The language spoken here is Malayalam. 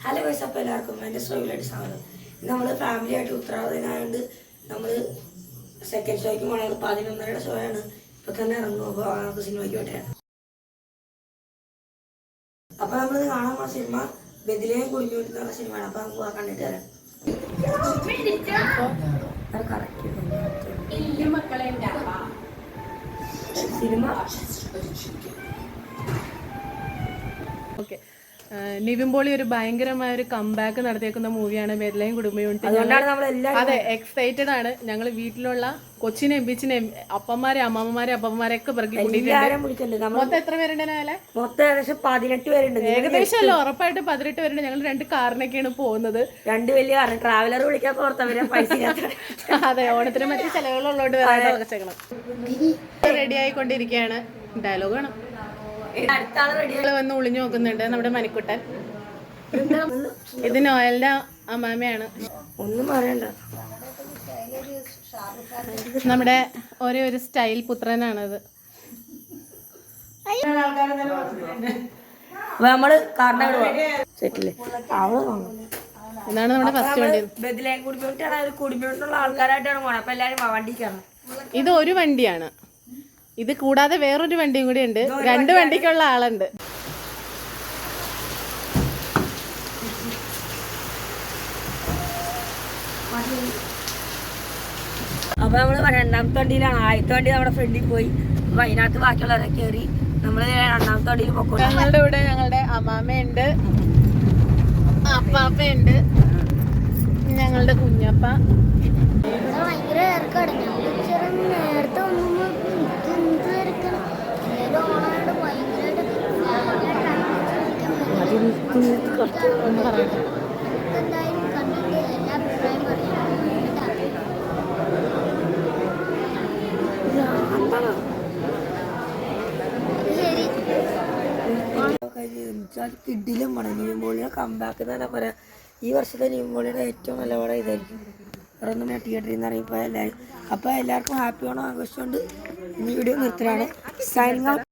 ഹലോ ഗൈസ്, അപ്പോൾ എല്ലാവർക്കും എൻ്റെ ഷോയിലായിട്ട് സ്വാഗതം. നമ്മൾ ഫാമിലി ആയിട്ട് ഉത്തരവാദിത്തമായതുകൊണ്ട് നമ്മൾ സെക്കൻഡ് ഷോയ്ക്ക് പോകണത് 11:30 ഷോ ആണ്. ഇപ്പോൾ തന്നെ ഇറങ്ങും. അപ്പോൾ നമുക്ക് സിനിമയ്ക്ക് വേണ്ടിയാണ്. അപ്പോൾ നമ്മൾ കാണാൻ പോകുന്ന സിനിമ ബെദിലേം കുടുംബം എന്നുള്ള സിനിമയാണ്. അപ്പോൾ നമുക്ക് കണ്ടിട്ട് വരാം. സിനിമ ഓക്കെ, നിവിൻ പോളി ഒരു ഭയങ്കരമായ ഒരു കംബാക്ക് നടത്തിയേക്കുന്ന മൂവിയാണ് ബെദ്ലഹേം കുടുംബ യൂണിറ്റ്. അതെ, എക്സൈറ്റഡ് ആണ്. ഞങ്ങൾ വീട്ടിലുള്ള കൊച്ചിനെയും ബീച്ചിനെയും അപ്പന്മാരെ അമ്മമാരെ അപ്പന്മാരെയൊക്കെ പിറകി കൂട്ടിയിട്ടുണ്ട്. മൊത്തം എത്ര പേരുണ്ട്? മൊത്തം ഏകദേശം 18 പേരുണ്ട്. ഏകദേശം അല്ല, ഉറപ്പായിട്ട് 18 പേരുണ്ട്. ഞങ്ങൾ 2 കാറിനൊക്കെയാണ് പോകുന്നത്. 2 വലിയ കാർ, ട്രാവലർ വിളിക്കാൻ പുറത്തവരെ പൈസ. അതെ, ഓണത്തിന് മറ്റു ചെലവുകളുള്ളതുകൊണ്ട് വരാതെ വെച്ചേക്കണം. റെഡി ആയിക്കൊണ്ടിരിക്കുകയാണ്. ഡയലോഗ് വേണം. വന്ന് ഒളിഞ്ഞു നോക്കുന്നുണ്ട് നമ്മുടെ മണിക്കുട്ടൻ. ഇത് നോയലിന്റെ അമ്മാമയാണ്. ഒന്നും പറയണ്ട, നമ്മുടെ ഒരേ ഒരു സ്റ്റൈൽ പുത്രനാണത്. നമ്മള് സെറ്റില്ലേ ഇതാണ് നമ്മുടെ ഫസ്റ്റ് വണ്ടി. ബെദ്ലഹേം കുടുംബത്തിലുള്ള ആൾക്കാരായിട്ടാണ് പോണത്. അപ്പൊ എല്ലാരും വണ്ടി കയറണം. ഇത് ഒരു വണ്ടിയാണ്. ഇത് കൂടാതെ വേറൊരു വണ്ടിയും കൂടി ഉണ്ട്. 2 വണ്ടിക്കുള്ള ആളുണ്ട്. അപ്പൊ നമ്മള് 2ാമത്തെ വണ്ടിയിലാണ്. ആദ്യത്തെ വണ്ടി നമ്മുടെ ഫ്രണ്ടിൽ പോയി. അപ്പൊ അതിനകത്ത് ബാക്കിയുള്ളവരെ കയറി നമ്മള് 2ാമത്തെ വണ്ടിയിൽ പൊക്കോട്ടെ. ഞങ്ങളുടെ ഇവിടെ ഞങ്ങളുടെ അമ്മാമ്മയുണ്ട്, അപ്പാപ്പയുണ്ട്, ഞങ്ങളുടെ കുഞ്ഞപ്പ. ഭയങ്കര നേരത്തെ എന്തായാലും കണ്ടിട്ട് എല്ലാ അഭിപ്രായം പറയാം. കിഡിലും പടം. നിവിൻ പോളിയുടെ കംബാക്ക് എന്ന് തന്നെ പറയാം. ഈ വർഷത്തെ നിവിൻ പോളിയുടെ ഏറ്റവും നല്ല പടം ഇതായിരിക്കും. വേറെ ഒന്നും തിയേറ്ററിൽ നിന്ന് ഇറങ്ങിയപ്പോൾ എല്ലാവരും. അപ്പോൾ എല്ലാവർക്കും ഹാപ്പി ഓണം ആഘോഷിച്ചുകൊണ്ട് ഈ വീഡിയോ നിർത്തലാണ്. Signing out.